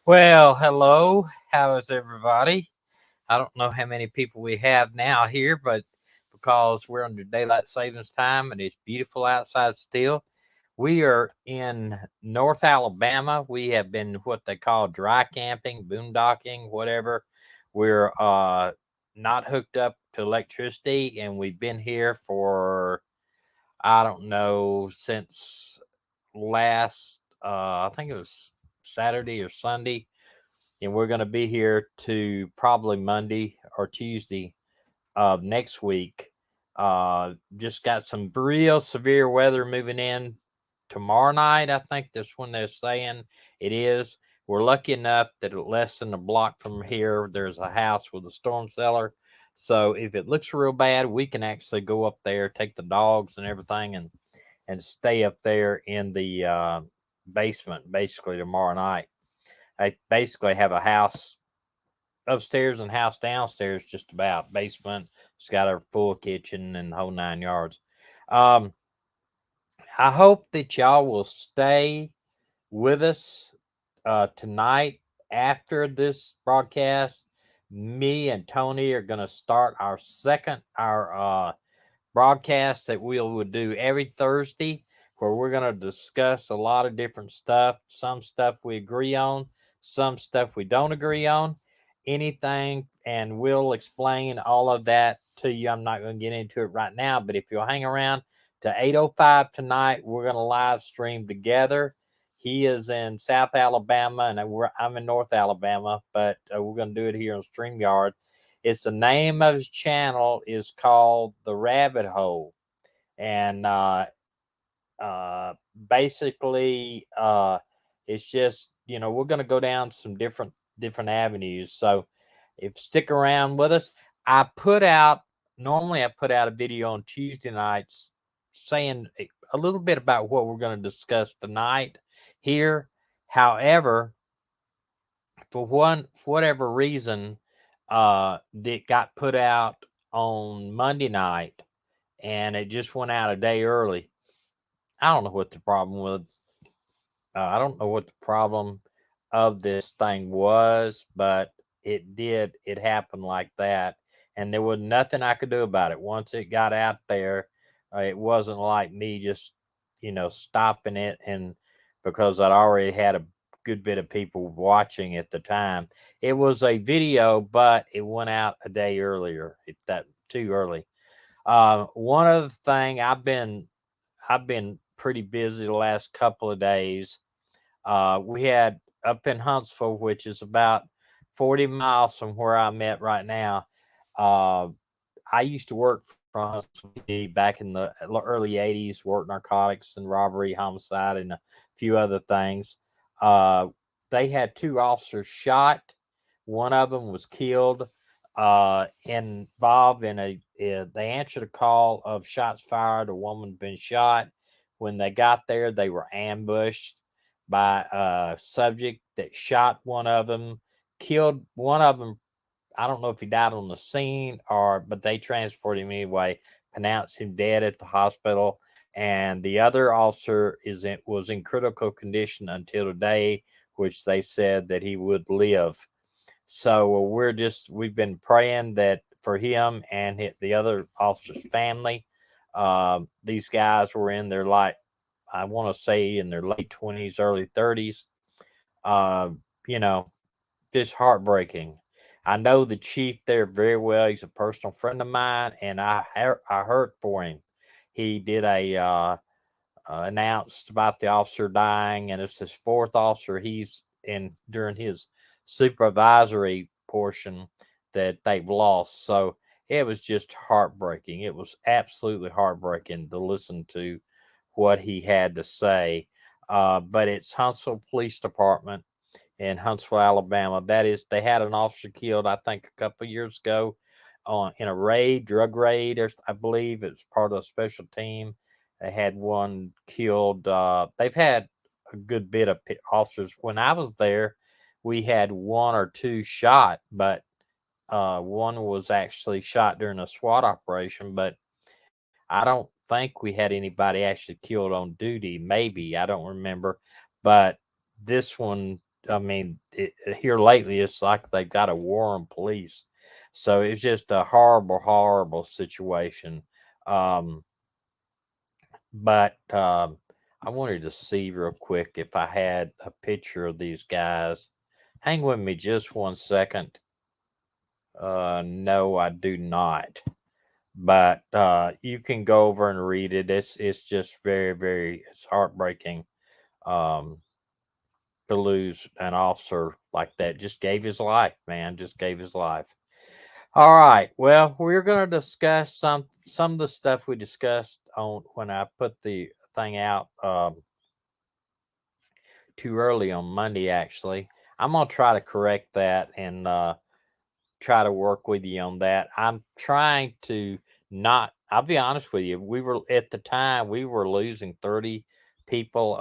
Well, hello. How is everybody? I don't know how many people we have now here, but because we're under daylight savings time and it's beautiful outside still, we are in North Alabama. We have been what they call dry camping, boondocking, whatever. We're not hooked up to electricity, and we've been here for I don't know since last I think it was Saturday or Sunday, and we're going to be here to probably Monday or Tuesday of next week. Just got some real severe weather moving in tomorrow night. I think that's when they're saying it is. We're lucky enough that less than a block from here, there's a house with a storm cellar. So if it looks real bad, we can actually go up there, take the dogs and everything, and stay up there in the basement basically tomorrow night. I basically have a house upstairs and house downstairs, just about basement. It's got a full kitchen and the whole 9 yards. Um, I hope that y'all will stay with us tonight after this broadcast. Me and Tony are going to start our broadcast that we will do every Thursday, where we're going to discuss a lot of different stuff. Some stuff we agree on, some stuff we don't agree on, anything, and we'll explain all of that to you. I'm not going to get into it right now, but if you'll hang around to 8:05 tonight, we're going to live stream together. He is in South Alabama, and I'm in North Alabama, but we're going to do it here on StreamYard. It's the name of his channel is called The Rabbit Hole, and uh, basically, it's just we're gonna go down some different avenues. So, if stick around with us, I put out normally I put out a video on Tuesday nights saying a little bit about what we're going to discuss tonight here. However, for whatever reason, that got put out on Monday night, and it just went out a day early. I don't know what the problem with. I don't know what the problem of this thing was, but it did. It happened like that, and there was nothing I could do about it. Once it got out there, it wasn't like me just stopping it, and because I'd already had a good bit of people watching at the time. It was a video, but it went out a day earlier. If that too early. One other thing, I've been pretty busy the last couple of days. We had up in Huntsville, which is about 40 miles from where I'm at right now. Uh, I used to work for Huntsville PD back in the early 80s, worked narcotics and robbery, homicide, and a few other things. Uh, they had two officers shot. One of them was killed, involved in they answered a call of shots fired. A woman been shot. When they got there, they were ambushed by a subject that shot one of them, killed one of them. I don't know if he died on the scene but they transported him anyway, pronounced him dead at the hospital. And the other officer was in critical condition until today, which they said that he would live. So we've been praying that for him and the other officer's family. These guys were in their I want to say in their late 20s, early 30s. Uh, you know, just heartbreaking. I know the chief there very well. He's a personal friend of mine, and I hurt for him. He did announced about the officer dying, and it's his fourth officer he's in during his supervisory portion that they've lost. So it was just heartbreaking. It was absolutely heartbreaking to listen to what he had to say. But it's Huntsville Police Department in Huntsville, Alabama. That is, they had an officer killed, I think, a couple of years ago in a drug raid, or I believe it was part of a special team. They had one killed. They've had a good bit of officers. When I was there, we had one or two shot, but one was actually shot during a SWAT operation. But I don't think we had anybody actually killed on duty. Maybe I don't remember, but this one. I mean, here lately, it's like they've got a war on police. So it's just a horrible, horrible situation. Um, but I wanted to see real quick if I had a picture of these guys. Hang with me just 1 second. No, I do not. But you can go over and read it. It's just very, very, it's heartbreaking. Um, to lose an officer like that. Just gave his life, man. Just gave his life. All right. Well, we're going to discuss some of the stuff we discussed on when I put the thing out too early on Monday. Actually, I'm going to try to correct that and try to work with you on that. I'm trying to not. I'll be honest with you. We were at the time we were losing 30 people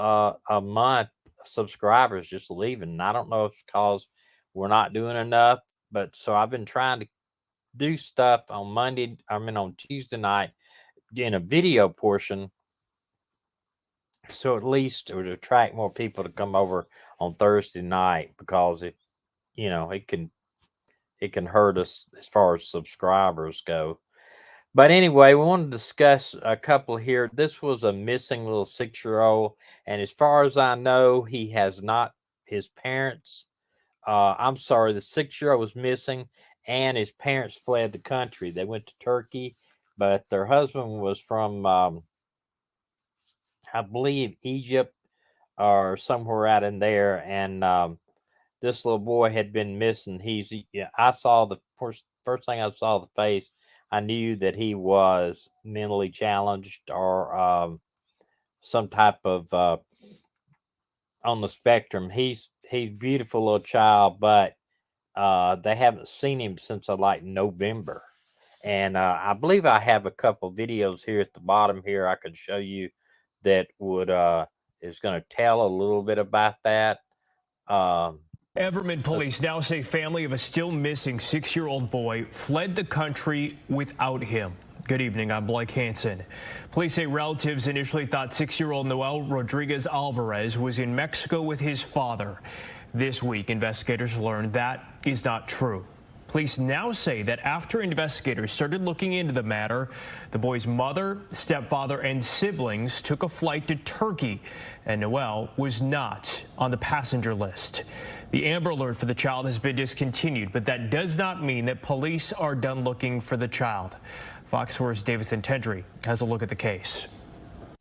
a month, subscribers just leaving. And I don't know if it's because we're not doing enough, but so I've been trying to do stuff on Monday. I mean on Tuesday night in a video portion, so at least it would attract more people to come over on Thursday night because it can hurt us as far as subscribers go. But anyway, we want to discuss a couple here. This was a missing little 6-year-old, and as far as I know, he has not. His parents, I'm sorry, the 6-year-old was missing, and his parents fled the country. They went to Turkey, but their husband was from, I believe, Egypt or somewhere out in there, and this little boy had been missing. I saw the first thing I saw the face. I knew that he was mentally challenged or some type of on the spectrum. He's beautiful little child, but they haven't seen him since like November. And I believe I have a couple videos here at the bottom here I could show you that would is going to tell a little bit about that. Everman police now say family of a still missing 6-year-old boy fled the country without him. Good evening, I'm Blake Hansen. Police say relatives initially thought 6-year-old Noel Rodriguez Alvarez was in Mexico with his father. This week, investigators learned that is not true. Police now say that after investigators started looking into the matter, the boy's mother, stepfather, and siblings took a flight to Turkey, and Noel was not on the passenger list. The Amber Alert for the child has been discontinued, but that does not mean that police are done looking for the child. Fox 4's Davison Tendry has a look at the case.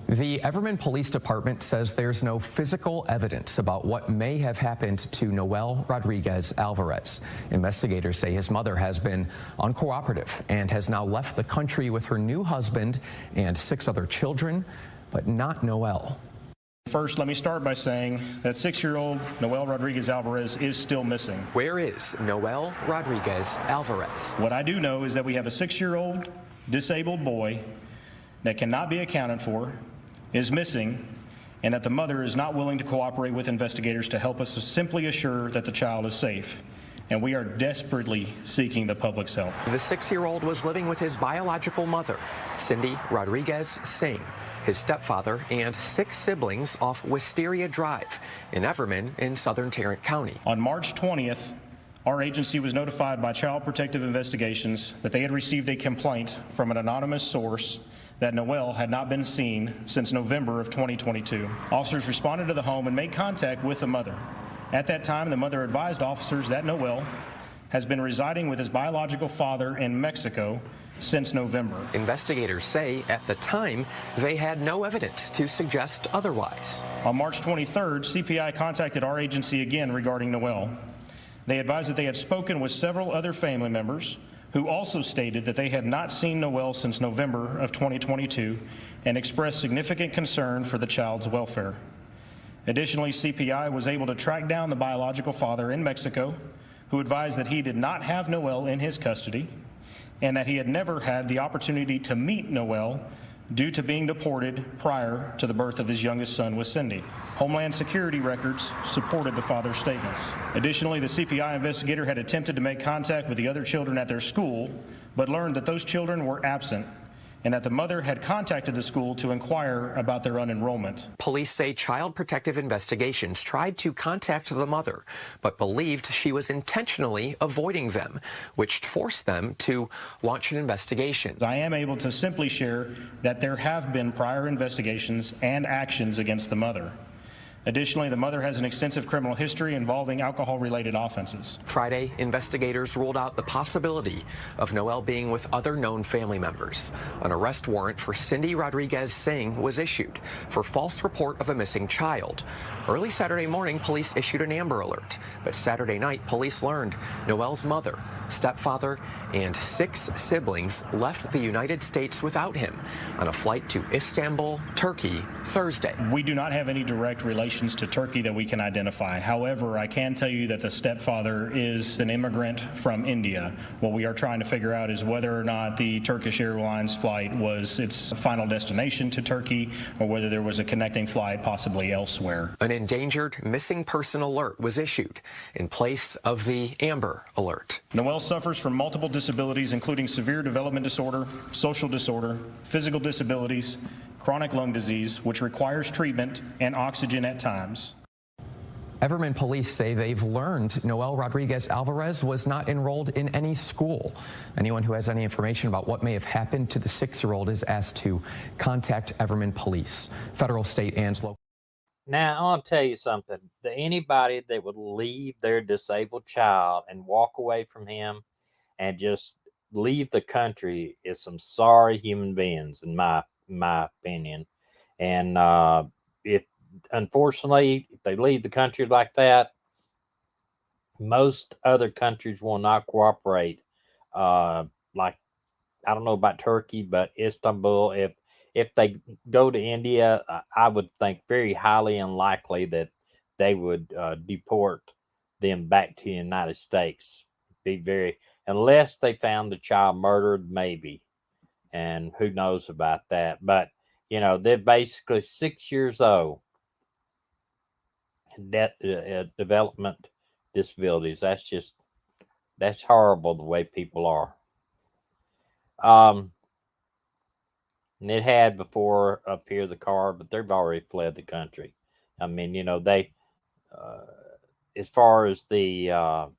The Everman Police Department says there's no physical evidence about what may have happened to Noel Rodriguez Alvarez. Investigators say his mother has been uncooperative and has now left the country with her new husband and 6 other children, but not Noel. First, let me start by saying that 6-year-old Noel Rodriguez Alvarez is still missing. Where is Noel Rodriguez Alvarez? What I do know is that we have a 6-year-old disabled boy that cannot be accounted for, is missing, and that the mother is not willing to cooperate with investigators to help us to simply assure that the child is safe. And we are desperately seeking the public's help. The 6-year-old was living with his biological mother, Cindy Rodriguez Singh, his stepfather, and 6 siblings off Wisteria Drive in Everman in southern Tarrant County. On March 20th, our agency was notified by Child Protective Investigations that they had received a complaint from an anonymous source that Noel had not been seen since November of 2022. Officers responded to the home and made contact with the mother. At that time, the mother advised officers that Noel has been residing with his biological father in Mexico since November. Investigators say at the time they had no evidence to suggest otherwise. On March 23rd, CPI contacted our agency again regarding Noel. They advised that they had spoken with several other family members who also stated that they had not seen Noel since November of 2022 and expressed significant concern for the child's welfare. Additionally, CPI was able to track down the biological father in Mexico, who advised that he did not have Noel in his custody and that he had never had the opportunity to meet Noel due to being deported prior to the birth of his youngest son with Cindy. Homeland Security records supported the father's statements. Additionally, the CPI investigator had attempted to make contact with the other children at their school, but learned that those children were absent and that the mother had contacted the school to inquire about their unenrollment. Police say Child Protective Investigations tried to contact the mother, but believed she was intentionally avoiding them, which forced them to launch an investigation. I am able to simply share that there have been prior investigations and actions against the mother. Additionally, the mother has an extensive criminal history involving alcohol-related offenses. Friday, investigators ruled out the possibility of Noel being with other known family members. An arrest warrant for Cindy Rodriguez Singh was issued for false report of a missing child. Early Saturday morning, police issued an Amber Alert, but Saturday night, police learned Noel's mother, stepfather, and 6 siblings left the United States without him on a flight to Istanbul, Turkey, Thursday. We do not have any direct relations to Turkey that we can identify. However, I can tell you that the stepfather is an immigrant from India. What we are trying to figure out is whether or not the Turkish Airlines flight was its final destination to Turkey, or whether there was a connecting flight possibly elsewhere. An endangered missing person alert was issued in place of the Amber Alert. Noel suffers from multiple disabilities, including severe development disorder, social disorder, physical disabilities, chronic lung disease, which requires treatment and oxygen at times. Everman police say they've learned Noel Rodriguez Alvarez was not enrolled in any school. Anyone who has any information about what may have happened to the 6-year-old is asked to contact Everman police. Federal, state, and local. Now, I want to tell you something. Anybody that would leave their disabled child and walk away from him and just leave the country is some sorry human beings, in my opinion. And if unfortunately, if they leave the country like that, most other countries will not cooperate. Like, I don't know about Turkey, but Istanbul, if they go to India, I would think very highly unlikely that they would deport them back to the United States. Unless they found the child murdered, maybe. And who knows about that. But, they're basically 6 years old. Development disabilities. That's horrible the way people are. And it had before up here the car, but they've already fled the country. I mean, they, as far as the,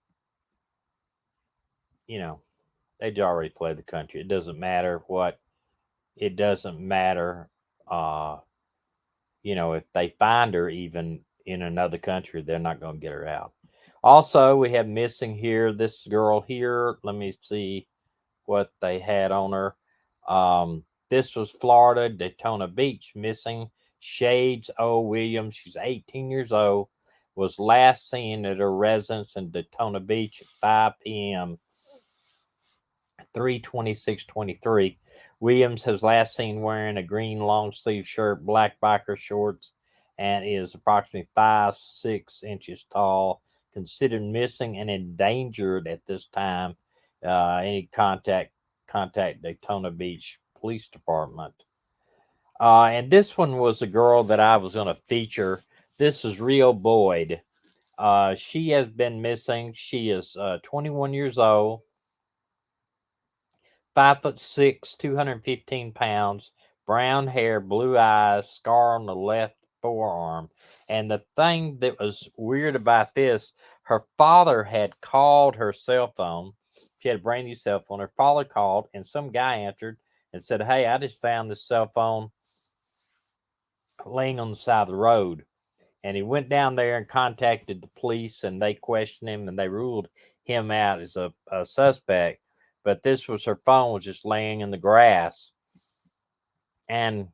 they'd already fled the country. It doesn't matter if they find her even in another country, they're not going to get her out. Also, we have missing here, this girl here. Let me see what they had on her. This was Florida, Daytona Beach, missing Shades O. Williams. She's 18 years old, was last seen at her residence in Daytona Beach at 5 p.m. 3/26/23. Williams has last seen wearing a green long sleeve shirt, black biker shorts, and is approximately 5'6" inches tall. Considered missing and endangered at this time. Any contact Daytona Beach Police Department. And this one was a girl that I was going to feature. This is Rio Boyd. She has been missing. She is 21 years old, 5'6", 215 pounds, brown hair, blue eyes, scar on the left forearm. And the thing that was weird about this, her father had called her cell phone. She had a brand new cell phone. Her father called, and some guy answered and said, "Hey, I just found this cell phone laying on the side of the road." And he went down there and contacted the police, and they questioned him, and they ruled him out as a suspect. But this was her phone was just laying in the grass. And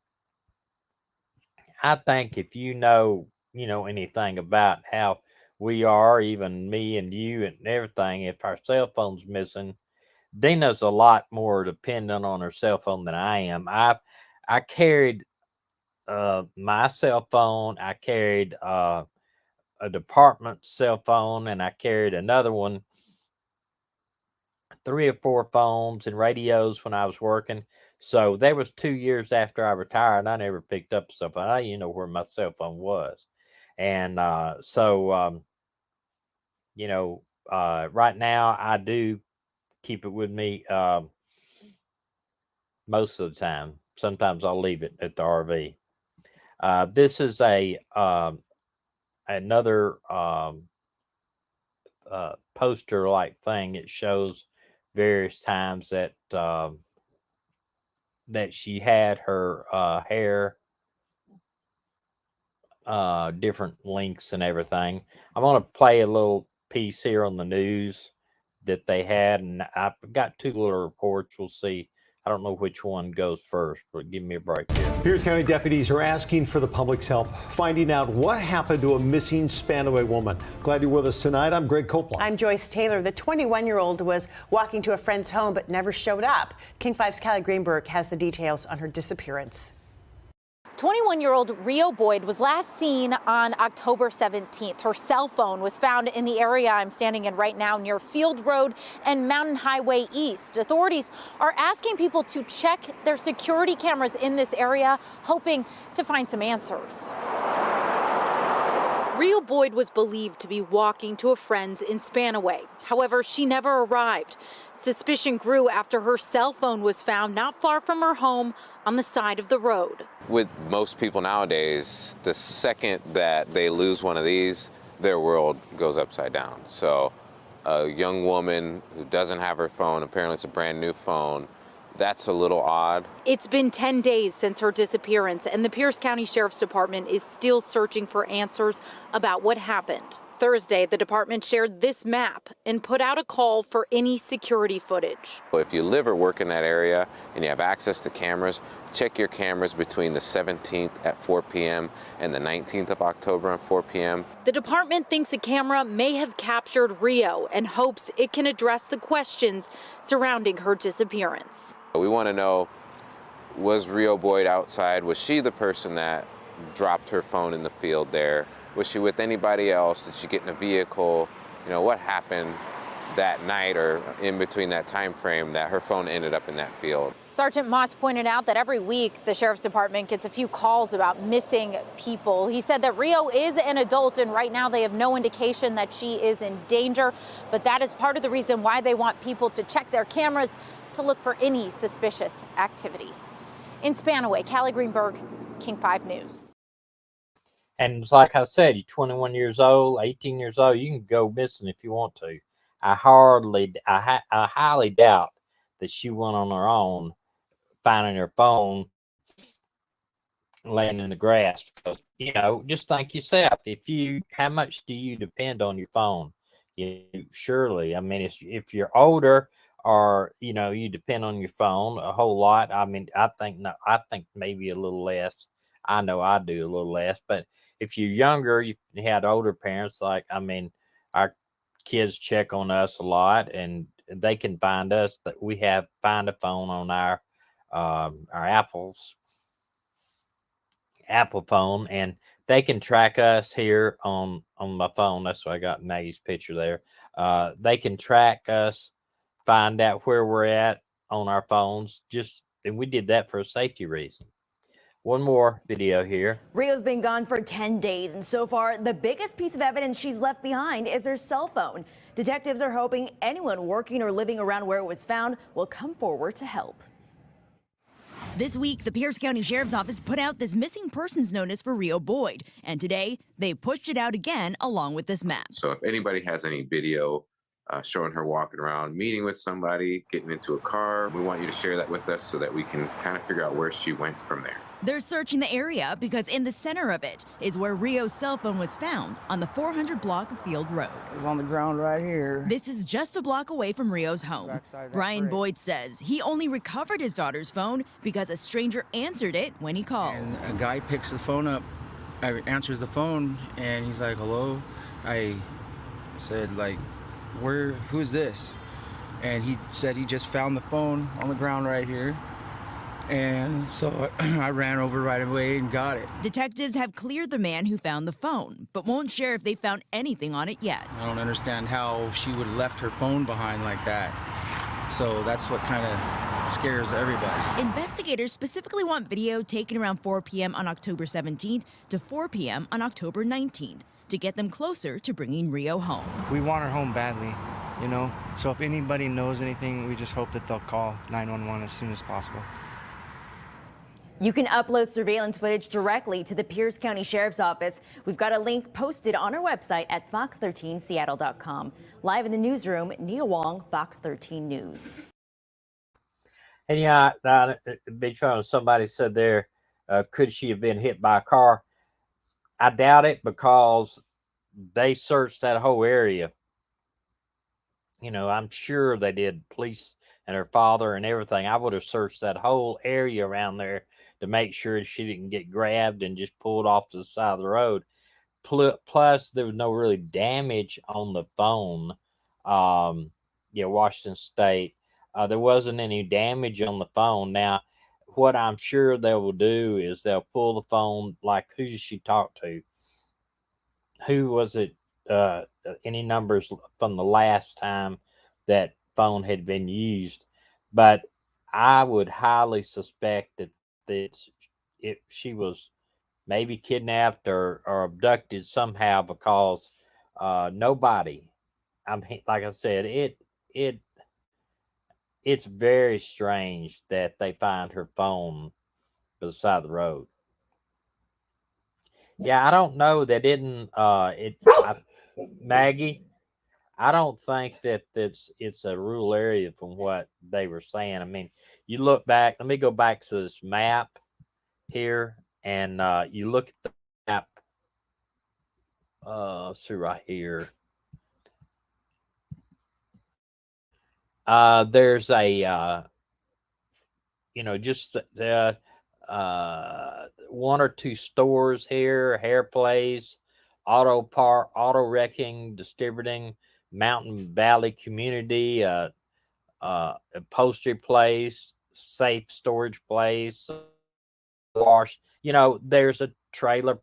I think if you know anything about how we are, even me and you and everything, if our cell phone's missing, Dina's a lot more dependent on her cell phone than I am. I carried my cell phone. I carried a department cell phone, and I carried another one, 3 or 4 phones and radios when I was working. So there was 2 years after I retired, I never picked up a cell phone. I didn't know where my cell phone was. And right now I do keep it with me. most of the time. Sometimes I'll leave it at the RV. This is a another poster like thing. It shows various times that that she had her hair different lengths and everything. I'm gonna play a little piece here on the news that they had, and I've got two little reports. We'll see. I don't know which one goes first, but give me a break here. Pierce County deputies are asking for the public's help, finding out what happened to a missing Spanaway woman. Glad you're with us tonight. I'm Greg Copeland. I'm Joyce Taylor. The 21-year-old was walking to a friend's home but never showed up. King 5's Callie Greenberg has the details on her disappearance. 21-year-old Rio Boyd was last seen on October 17th. Her cell phone was found in the area I'm standing in right now near Field Road and Mountain Highway East. Authorities are asking people to check their security cameras in this area, hoping to find some answers. Rio Boyd was believed to be walking to a friend's in Spanaway. However, she never arrived. Suspicion grew after her cell phone was found not far from her home on the side of the road. With most people nowadays, the second that they lose one of these, their world goes upside down. So a young woman who doesn't have her phone, apparently it's a brand new phone, that's a little odd. It's been 10 days since her disappearance, and the Pierce County Sheriff's Department is still searching for answers about what happened. Thursday, the department shared this map and put out a call for any security footage. If you live or work in that area and you have access to cameras, check your cameras between the 17th at 4 p.m. and the 19th of October at 4 p.m. The department thinks a camera may have captured Rio and hopes it can address the questions surrounding her disappearance. We want to know, was Rio Boyd outside? Was she the person that dropped her phone in the field there? Was she with anybody else? Did she get in a vehicle? You know, what happened that night or in between that time frame that her phone ended up in that field? Sergeant Moss pointed out that every week the Sheriff's Department gets a few calls about missing people. He said that Rio is an adult and right now they have no indication that she is in danger, but that is part of the reason why they want people to check their cameras to look for any suspicious activity. In Spanaway, Callie Greenberg, King 5 News. And it's like I said, you're 21 years old, 18 years old, you can go missing if you want to. I highly doubt that she went on her own, finding her phone laying in the grass. Because, you know, just think yourself, how much do you depend on your phone? Surely, I mean, if you're older or, you know, you depend on your phone a whole lot. I mean, I think maybe a little less. I know I do a little less, but if you're younger, you had older parents, like, I mean, our kids check on us a lot and they can find us. That we find a phone on our Apple phone, and they can track us here on my phone. That's why I got Maggie's picture there. They can track us, find out where we're at on our phones. And we did that for a safety reason. One more video here. Rio's been gone for 10 days, and so far, the biggest piece of evidence she's left behind is her cell phone. Detectives are hoping anyone working or living around where it was found will come forward to help. This week, the Pierce County Sheriff's Office put out this missing persons notice for Rio Boyd, and today they pushed it out again along with this map. So if anybody has any video showing her walking around, meeting with somebody, getting into a car, we want you to share that with us so that we can kind of figure out where she went from there. They're searching the area because in the center of it is where Rio's cell phone was found on the 400 block of Field Road. It's on the ground right here. This is just a block away from Rio's home. Brian Boyd says he only recovered his daughter's phone because a stranger answered it when he called. And a guy picks the phone up, answers the phone, and he's like, hello. I said, like, who's this? And he said he just found the phone on the ground right here. And so I ran over right away and got it. Detectives have cleared the man who found the phone, but won't share if they found anything on it yet. I don't understand how she would have left her phone behind like that. So that's what kind of scares everybody. Investigators specifically want video taken around 4 p.m. on October 17th to 4 p.m. on October 19th to get them closer to bringing Rio home. We want her home badly, you know? So if anybody knows anything, we just hope that they'll call 911 as soon as possible. You can upload surveillance footage directly to the Pierce County Sheriff's Office. We've got a link posted on our website at fox13seattle.com. Live in the newsroom, Nia Wong, Fox 13 News. And yeah, big fan. Somebody said there, could she have been hit by a car? I doubt it, because they searched that whole area. You know, I'm sure they did. Police and her father and everything. I would have searched that whole area around there to make sure she didn't get grabbed and just pulled off to the side of the road. Plus, there was no really damage on the phone. Yeah, Washington State. There wasn't any damage on the phone. Now, what I'm sure they will do is they'll pull the phone, like, who did she talk to? Who was it? Any numbers from the last time that phone had been used? But I would highly suspect that she was maybe kidnapped or abducted somehow, because nobody. Like I said, it's very strange that they find her phone beside the road. Yeah, I don't know. They didn't. Maggie, I don't think that it's a rural area from what they were saying. I mean, you look back. Let me go back to this map here, and you look at the map. See right here. There's a just one or two stores here, hair place, auto wrecking, distributing, Mountain Valley Community, upholstery place, safe storage place, wash. There's a trailer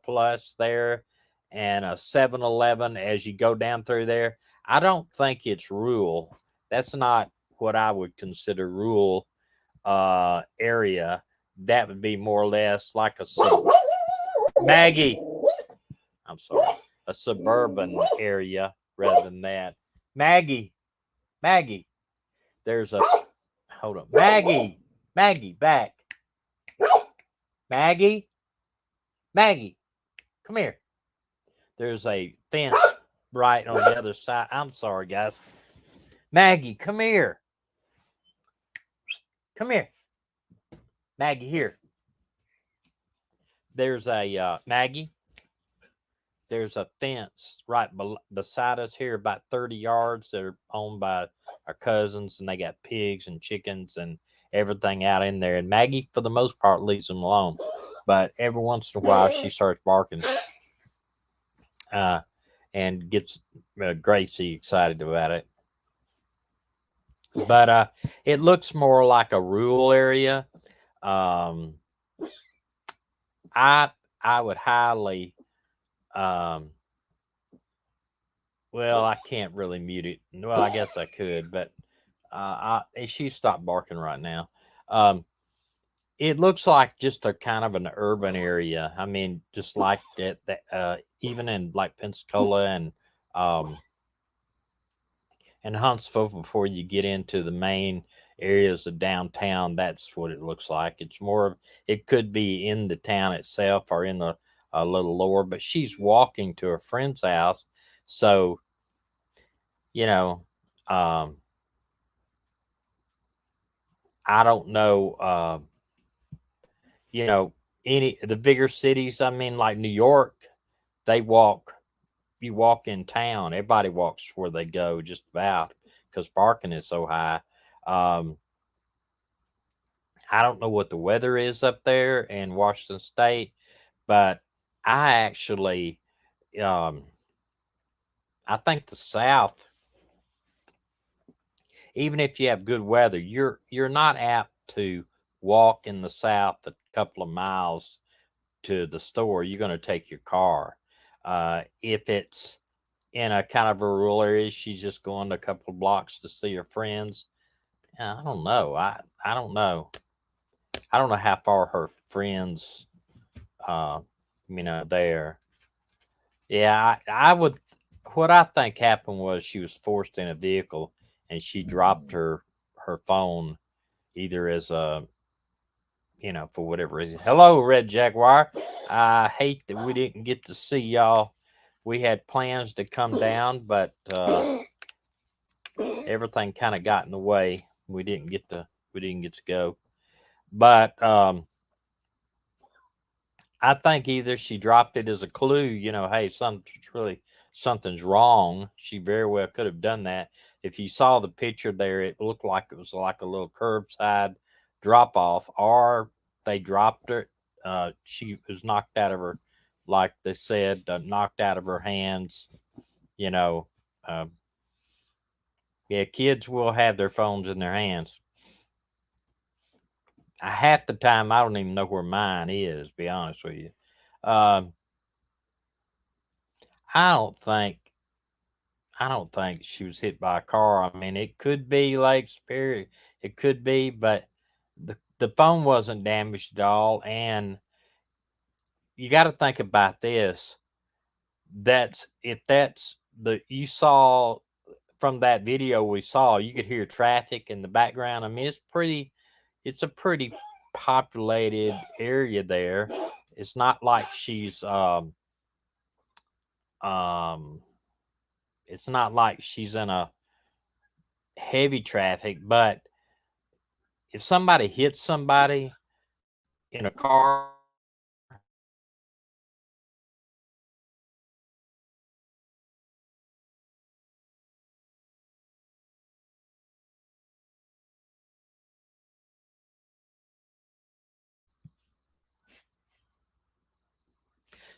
plus there, and a 7-Eleven as you go down through there. I don't think it's rural. That's not what I would consider rural area. That would be more or less like Maggie. I'm sorry, a suburban area rather than that. Maggie, there's a hold on. Maggie, back. Maggie, come here. There's a fence right on the other side. I'm sorry, guys. Maggie, come here. Maggie, here. There's a Maggie. There's a fence right beside us here, about 30 yards. They're owned by our cousins, and they got pigs and chickens and everything out in there. And Maggie, for the most part, leaves them alone. But every once in a while, she starts barking and gets Gracie excited about it. But it looks more like a rural area. I would highly, well, I can't really mute it. Well, I guess I could, but she stopped barking right now. It looks like just a kind of an urban area. I mean, just like that even in like Pensacola and Huntsville, before you get into the main areas of downtown, that's what it looks like. It's more, it could be in the town itself or in the a little lower, but she's walking to her friend's house. So, I don't know, any the bigger cities, I mean, like New York, you walk in town, everybody walks where they go, just about, because parking is so high. I don't know what the weather is up there in Washington State, but I actually, I think the South, even if you have good weather, you're not apt to walk in the South a couple of miles to the store. You're going to take your car. If it's in a kind of a rural area, she's just going a couple of blocks to see her friends. I don't know. I don't know. I don't know how far her friends, there. Yeah, I would. What I think happened was she was forced in a vehicle and she dropped her phone, either as a for whatever reason. Hello, Red Jaguar. I hate that we didn't get to see y'all. We had plans to come down, but everything kind of got in the way. We didn't get to go. But I think either she dropped it as a clue, hey, something's wrong. She very well could have done that. If you saw the picture there, it looked like it was like a little curbside drop off, or they dropped her. She was knocked out of her, like they said, knocked out of her hands. You know, uh, yeah, kids will have their phones in their hands. Half the time, I don't even know where mine is. To be honest with you, um, I don't think she was hit by a car. I mean, it could be Lake Superior, it could be, but the phone wasn't damaged at all. And you got to think about this. That's you saw from that video we saw, you could hear traffic in the background. I mean, it's a pretty populated area there. It's not like um it's not like she's in a heavy traffic, but if somebody hits somebody in a car,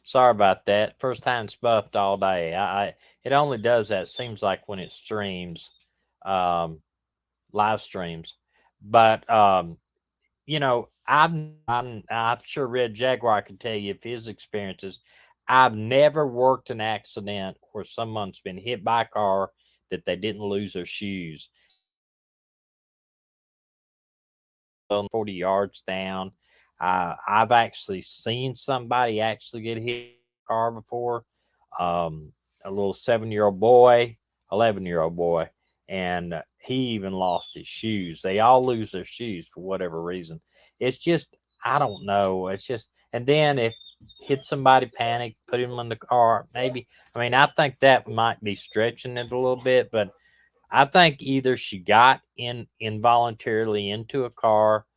sorry about that. First time it's buffed all day. It only does that, seems like, when it streams, um, live streams. But I'm sure Red Jaguar can tell you if his experiences. I've never worked an accident where someone's been hit by a car that they didn't lose their shoes. 40 yards down. I've actually seen somebody actually get hit in a car before. A little 7-year-old boy, 11-year-old boy, and he even lost his shoes. They all lose their shoes for whatever reason. It's just, I don't know. It's just, and then if hit somebody, panic, put him in the car, maybe. I mean, I think that might be stretching it a little bit, but I think either she got involuntarily into a car,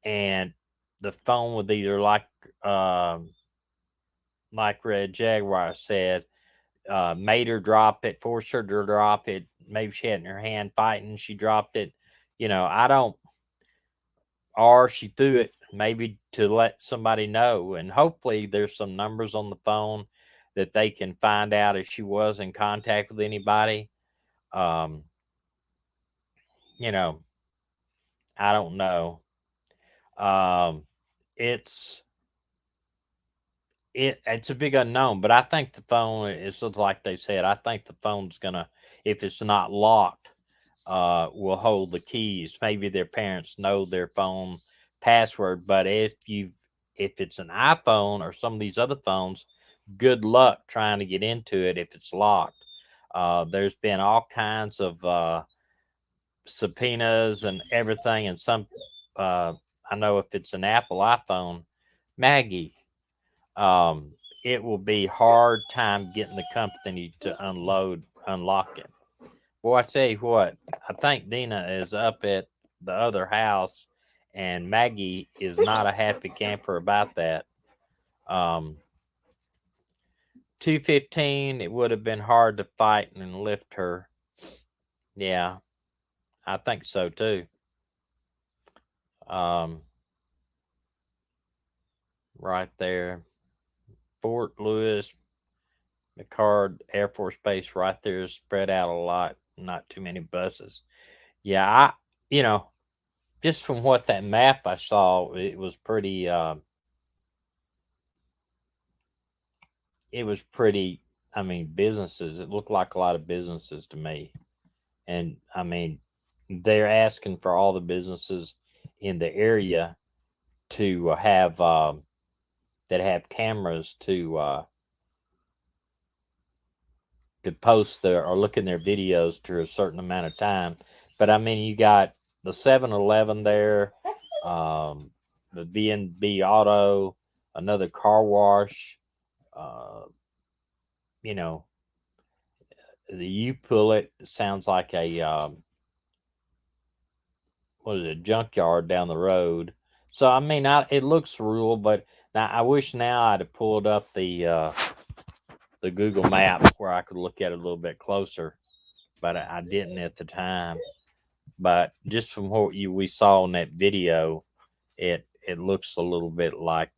and the phone was either like Red Jaguar said, made her drop it, forced her to drop it. Maybe she had in her hand fighting, she dropped it. I don't, or she threw it maybe to let somebody know. And hopefully there's some numbers on the phone that they can find out if she was in contact with anybody. Um, you know, I don't know. Um, it's it's a big unknown, but I think the phone is just like they said. I think the phone's gonna, if it's not locked, will hold the keys. Maybe their parents know their phone password, but if it's an iPhone or some of these other phones, good luck trying to get into it if it's locked. There's been all kinds of subpoenas and everything, and some I know if it's an Apple iPhone, Maggie, um, it will be hard time getting the company to unlock it. Boy, I tell you what, I think Dina is up at the other house, and Maggie is not a happy camper about that. Um, 215, it would have been hard to fight and lift her. Yeah, I think so too. Um, right there, Fort Lewis, McCard Air Force Base, right there is spread out a lot. Not too many buses. Yeah, you know, just from what that map I saw, it was pretty. It was pretty. I mean, businesses. It looked like a lot of businesses to me, and I mean, they're asking for all the businesses in the area to have that have cameras to post their or look in their videos to a certain amount of time. But I mean, you got the 7-Eleven there, the B&B Auto, another car wash. Uh, you know, the you pull it sounds like a what is it, junkyard down the road. So I mean, it looks rural, but now I wish now I'd have pulled up the Google Maps where I could look at it a little bit closer, but I didn't at the time. But just from what we saw in that video, it looks a little bit like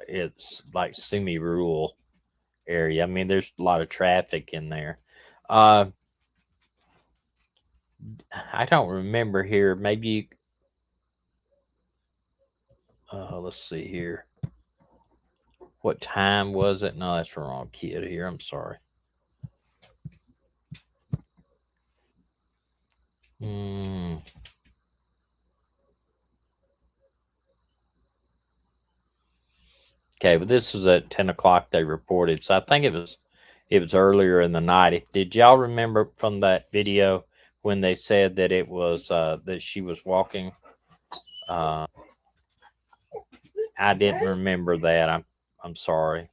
it's like semi-rural area. I mean, there's a lot of traffic in there. Uh, I don't remember here. Maybe let's see here. What time was it? No, that's the wrong kid here. I'm sorry. Okay, but this was at 10 o'clock they reported. So I think it was earlier in the night. Did y'all remember from that video when they said that it was that she was walking? I didn't remember that. I'm sorry.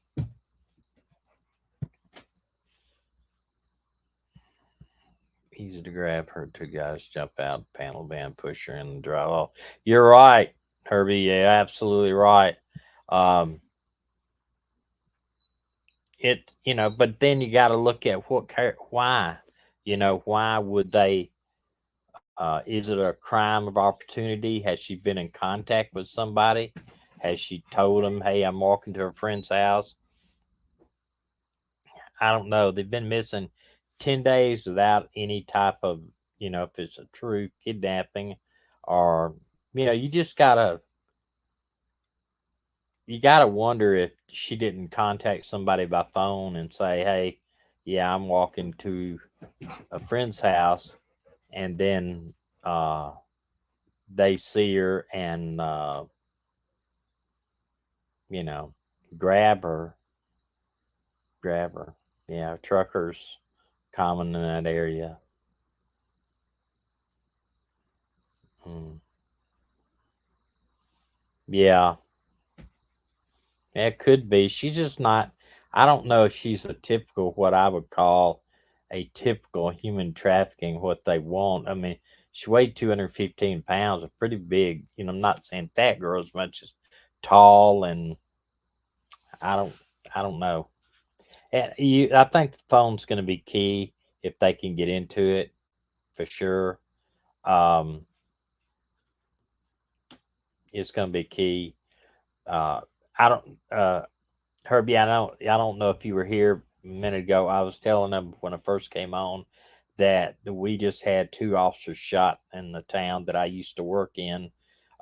Easy to grab. Her two guys jump out, panel van, push her in the drive. Oh, you're right, Herbie. Yeah, absolutely right. It, but then you got to look at why, why would they? Is it a crime of opportunity? Has she been in contact with somebody? Has she told them, "Hey, I'm walking to a friend's house"? I don't know. They've been missing 10 days without any type of, if it's a true kidnapping, or, you just you gotta wonder if she didn't contact somebody by phone and say, "Hey, yeah, I'm walking to a friend's house," and then they see her and you know grab her. Yeah, truckers common in that area. Mm. Yeah, it could be. She's just not. I don't know if she's a typical, what I would call a typical human trafficking, what they want. I mean, she weighed 215 pounds, a pretty big. I'm not saying fat girl as much as tall, and I don't, I don't know. I think the phone's going to be key if they can get into it for sure. Um, it's going to be key. I don't. Herbie, I don't know if you were here a minute ago. I was telling them when I first came on that we just had 2 officers shot in the town that I used to work in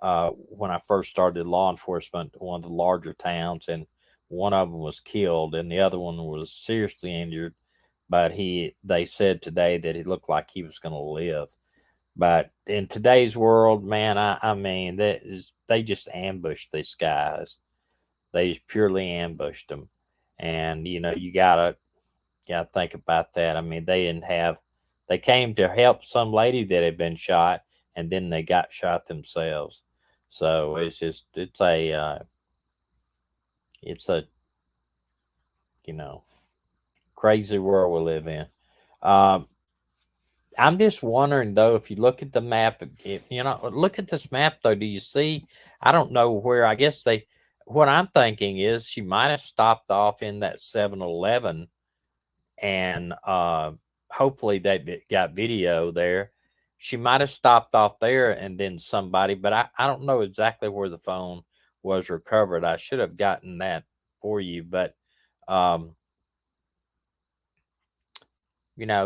when I first started law enforcement, one of the larger towns, and one of them was killed, and the other one was seriously injured. But they said today that it looked like he was going to live. But in today's world, man, I mean, they just ambushed these guys. They just purely ambushed them, and you gotta think about that. I mean, they came to help some lady that had been shot, and then they got shot themselves. So it's a crazy world we live in. Um, I'm just wondering though, if you look at the map, if look at this map though, do you see? I don't know where. I guess what I'm thinking is she might have stopped off in that 7-Eleven, and hopefully they got video there. She might have stopped off there, and then somebody, but I don't know exactly where the phone was recovered. I should have gotten that for you, but um,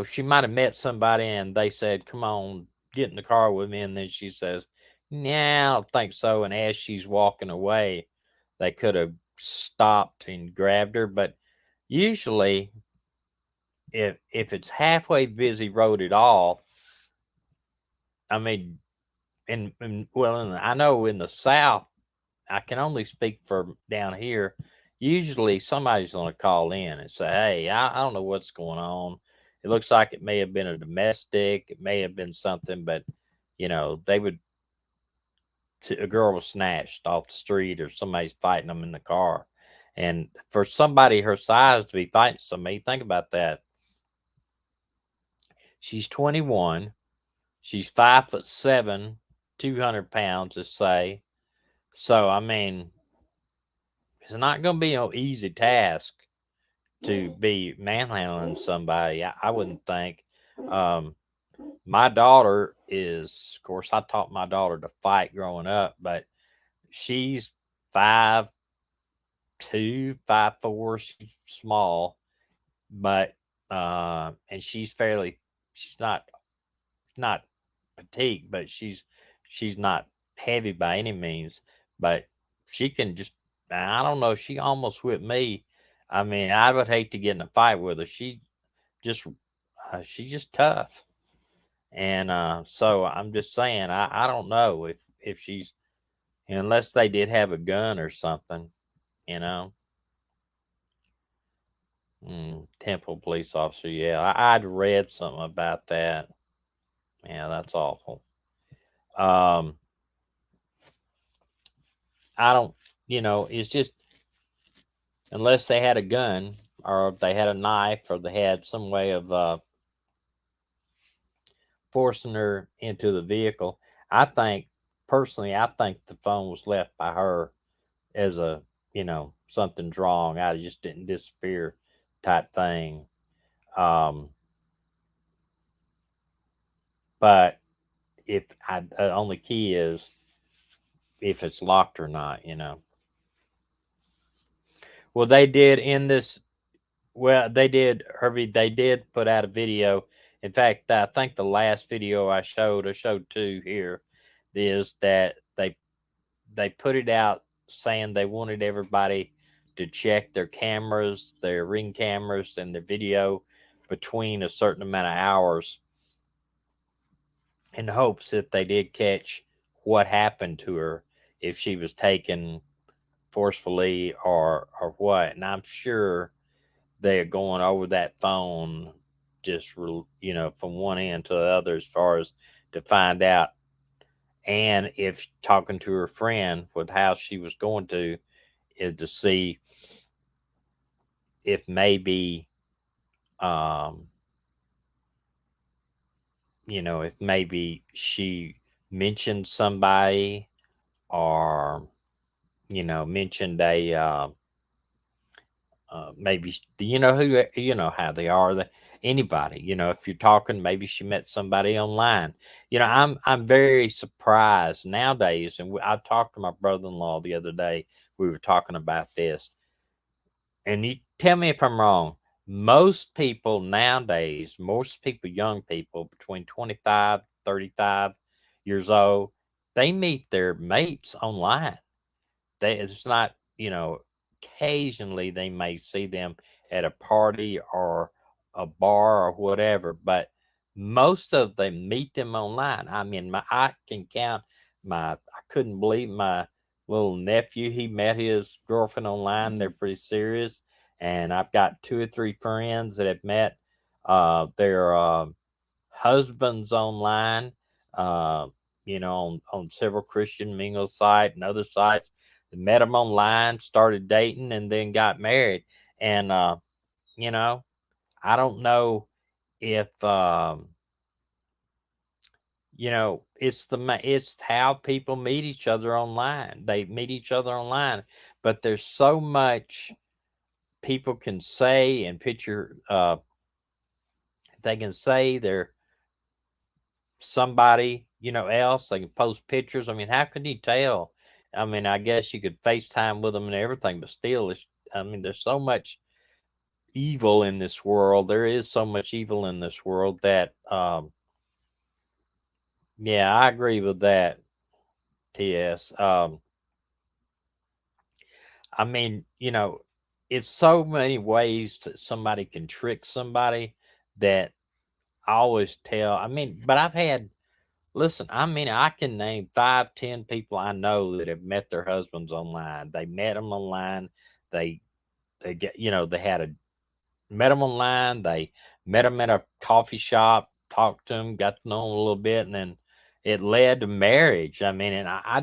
she might have met somebody and they said, "Come on, get in the car with me." And then she says, "Nah, I don't think so." And as she's walking away, they could have stopped and grabbed her. But usually, if it's halfway busy road at all, I mean, I know in the South, I can only speak for down here. Usually, somebody's going to call in and say, "Hey, I don't know what's going on," It looks like it may have been a domestic. It may have been something, but they would. A girl was snatched off the street, or somebody's fighting them in the car, and for somebody her size to be fighting somebody, think about that. She's 21. She's 5'7", 200 pounds, let's say. So I mean, it's not going to be no easy task to be manhandling somebody. I wouldn't think. My daughter is, of course, I taught my daughter to fight growing up, but she's 5'2", 5'4". She's small, but and she's not petite, but she's not heavy by any means. But she can just, I don't know, she almost whipped me. I mean, I would hate to get in a fight with her. Just she's just tough. And so I'm just saying, I don't know if she's, unless they did have a gun or something, you know. Temple police officer, yeah, I'd read something about that. Yeah, that's awful. I don't, it's just, unless they had a gun, or if they had a knife, or they had some way of forcing her into the vehicle. Personally, I think the phone was left by her as a, something's wrong. I just didn't disappear type thing. But the only key is if it's locked or not. Well, they did in this. Well, they did, Herbie. They did put out a video. In fact, I think the last video I showed two here, is that they put it out saying they wanted everybody to check their cameras, their Ring cameras, and their video between a certain amount of hours, in hopes that they did catch what happened to her, if she was taken forcefully or what. And I'm sure they're going over that phone, just from one end to the other, as far as to find out. And if talking to her friend with how she was going to, is to see if maybe if maybe she mentioned somebody, or mentioned a maybe, who, how they are, anybody, if you're talking, maybe she met somebody online. I'm very surprised nowadays, and I talked to my brother-in-law the other day. We were talking about this, and you tell me if I'm wrong. Most people nowadays, young people between 25 35 years old, they meet their mates online. It's not, occasionally they may see them at a party or a bar or whatever, but most of them meet them online. I mean, I can count I couldn't believe my little nephew, he met his girlfriend online. They're pretty serious. And I've got 2 or 3 friends that have met their husbands online, uh, on several Christian mingle sites and other sites. Met them online, started dating, and then got married. And I don't know if it's how people meet each other online. They meet each other online, but there's so much people can say and picture. They can say they're somebody else. They can post pictures. I mean, how can you tell? I mean, I guess you could FaceTime with them and everything, but still, there's so much evil in this world. There is so much evil in this world that, yeah, I agree with that, TS. I mean, it's so many ways that somebody can trick somebody, that I always tell. I mean, but listen, I mean, I can name 5, 10 people I know that have met their husbands online. They met them online. They get, they had met them online. They met them at a coffee shop, talked to them, got to know them a little bit, and then it led to marriage. I mean, and I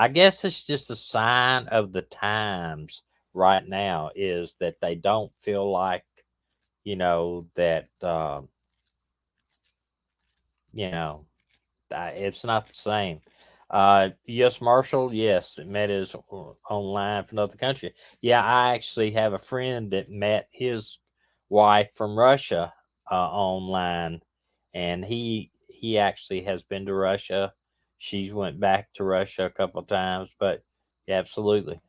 guess it's just a sign of the times right now is that they don't feel like, that, you know, it's not the same. U.S. Marshal, yes, met his online from another country. Yeah, I actually have a friend that met his wife from Russia online, and he actually has been to Russia. She's went back to Russia a couple of times, but yeah, absolutely.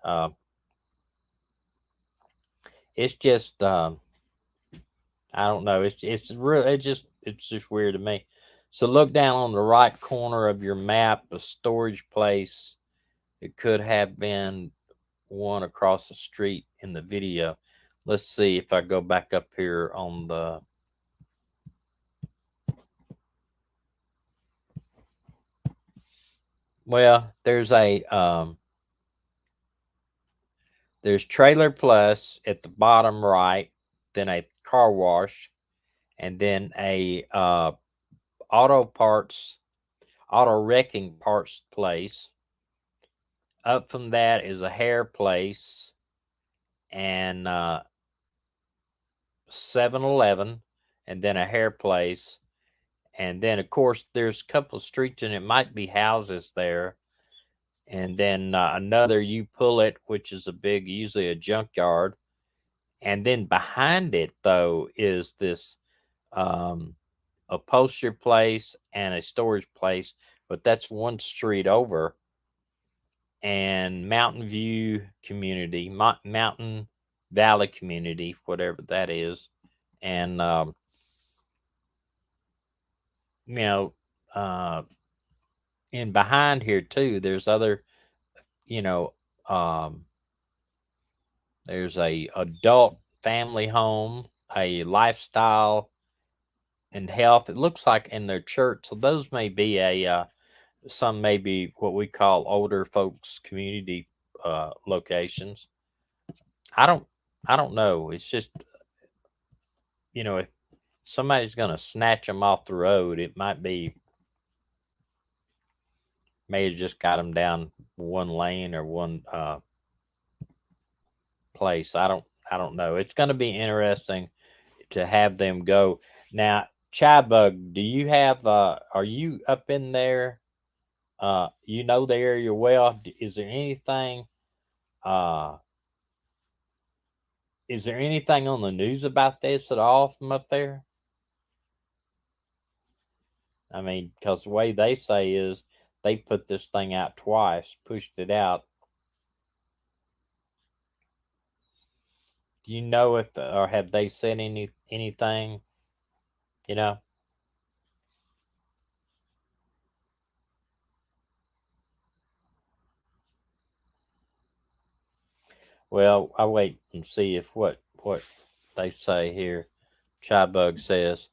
It's just I don't know. It's real. It's just weird to me. So look down on the right corner of your map, a storage place. It could have been one across the street in the video. Let's see if I go back up here on the. Well, there's Trailer Plus at the bottom right, then a car wash, and then a auto wrecking parts place. Up from that is a hair place and 7-Eleven, and then a hair place. And then, of course, there's a couple of streets and it might be houses there. And then another, you pull it, which is usually a junkyard. And then behind it, though, is this upholstery place and a storage place. But that's one street over. And Mountain View Community, Mountain Valley Community, whatever that is. And, you know, and behind here too, there's other, you know, there's a adult family home, a lifestyle and health. It looks like in their church. So those may be some may be what we call older folks community locations. I don't know. It's just, if somebody's going to snatch them off the road, it may have just got them down one lane or one place. I don't know. It's going to be interesting to have them go. Now, Chybug, do you have are you up in there? You know the area well. Is there anything uh on the news about this at all from up there? I mean, because the way they say is they put this thing out twice, pushed it out. Do you know if or have they said anything? You know. Well, I'll wait and see if what they say here. Chybug says,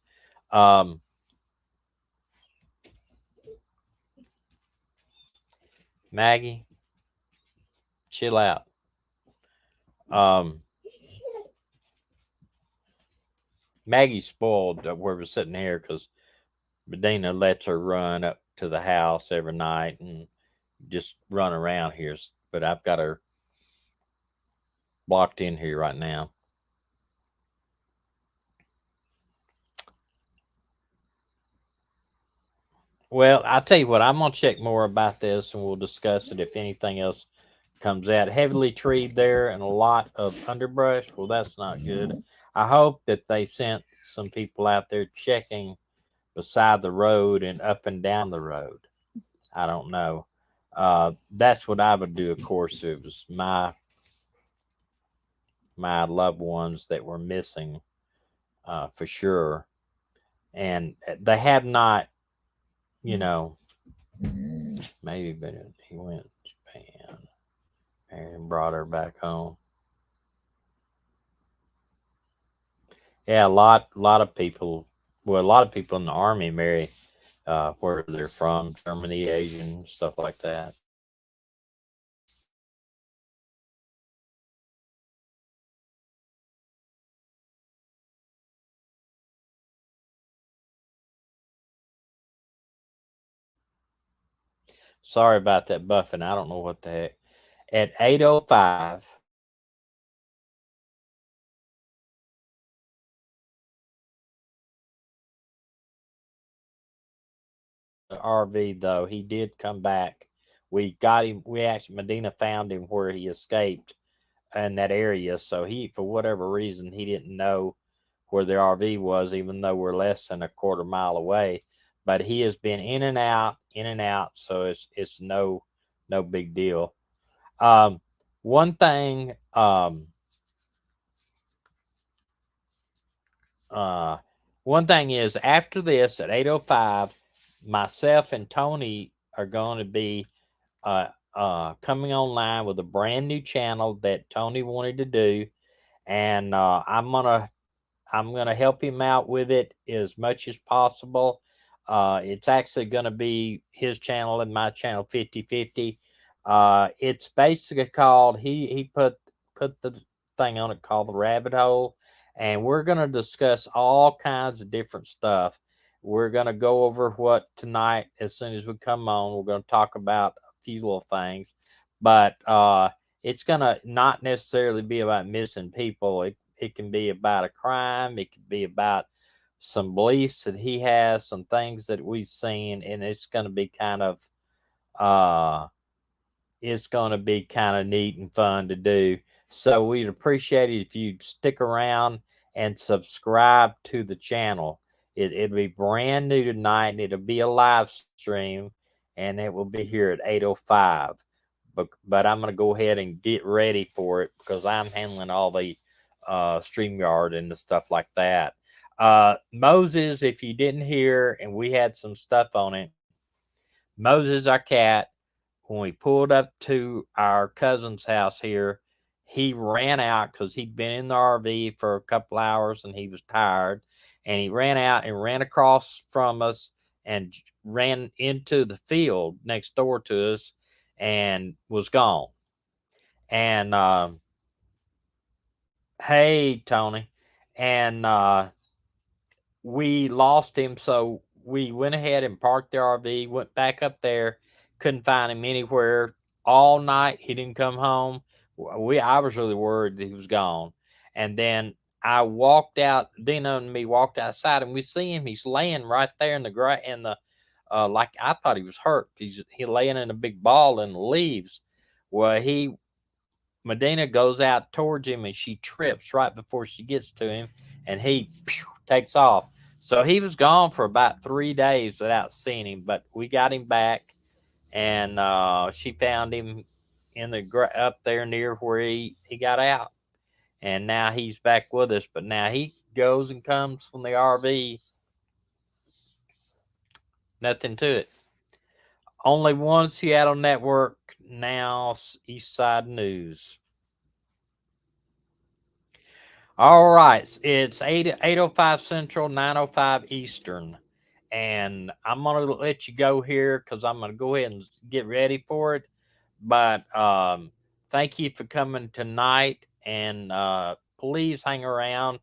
Maggie, chill out. Maggie's spoiled where we're sitting here because Medina lets her run up to the house every night and just run around here. But I've got her blocked in here right now. Well, I'll tell you what, I'm going to check more about this and we'll discuss it if anything else comes out. Heavily treed there and a lot of underbrush. Well, that's not good. I hope that they sent some people out there checking beside the road and up and down the road. I don't know. That's what I would do, of course, if it was my loved ones that were missing, for sure. And they have not, maybe, but he went to Japan and brought her back home. Yeah, a lot of people. Well, a lot of people in the army marry where they're from, Germany, Asian, stuff like that. Sorry about that buffing. I don't know what the heck. At 8:05. The RV though, he did come back. We got him. We actually Medina found him where he escaped in that area. So he, for whatever reason, he didn't know where the RV was, even though we're less than a quarter mile away. But he has been in and out, in and out. So it's no big deal. Um, one thing. Uh, One thing is after this at 8:05, myself and Tony are going to be coming online with a brand new channel that Tony wanted to do, and I'm gonna help him out with it as much as possible. It's actually gonna be his channel and my channel 50-50. It's basically called he put the thing on it called the rabbit hole, and we're gonna discuss all kinds of different stuff. We're gonna go over what tonight as soon as we come on. We're gonna talk about a few little things, but it's gonna not necessarily be about missing people. It can be about a crime. It could be about some beliefs that he has, some things that we've seen, and uh, it's going to be kind of neat and fun to do. So we'd appreciate it if you'd stick around and subscribe to the channel. It'll be brand new tonight, and it'll be a live stream, and it will be here at 8:05. But I'm going to go ahead and get ready for it because I'm handling all the StreamYard and the stuff like that. Moses, if you didn't hear, and we had some stuff on it, Moses, our cat, when we pulled up to our cousin's house here, he ran out because he'd been in the RV for a couple hours and he was tired. And he ran out and ran across from us and ran into the field next door to us and was gone. And hey, Tony. And we lost him. So we went ahead and parked the RV, went back up there, couldn't find him anywhere all night. He didn't come home. I was really worried that he was gone. And then I walked out, Dina and me walked outside, and we see him. He's laying right there in the grass, in the like I thought he was hurt. He laying in a big ball in the leaves. Well, Medina goes out towards him and she trips right before she gets to him, and he takes off. So he was gone for about 3 days without seeing him, but we got him back, and she found him in the up there near where he got out, and now he's back with us. But now he goes and comes from the RV. Nothing to it. Only one Seattle network now, East Side News. All right, it's 8:05 Central, 9:05 Eastern, and I'm gonna let you go here because I'm gonna go ahead and get ready for it. But thank you for coming tonight, and please hang around.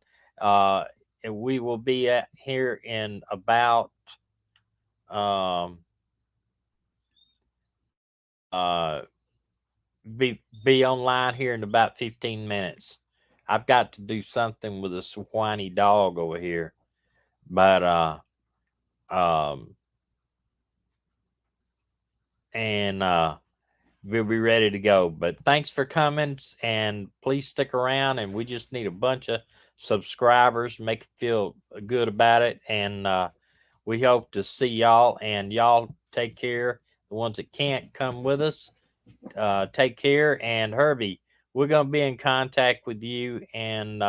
We will be here in about um, uh, be online here in about 15 minutes. I've got to do something with this whiny dog over here. But and we'll be ready to go. But thanks for coming, and please stick around, and we just need a bunch of subscribers, make it feel good about it. And we hope to see y'all, and y'all take care. The ones that can't come with us, take care. And Herbie, we're going to be in contact with you and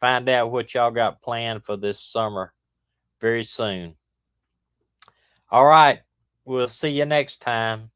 find out what y'all got planned for this summer very soon. All right. We'll see you next time.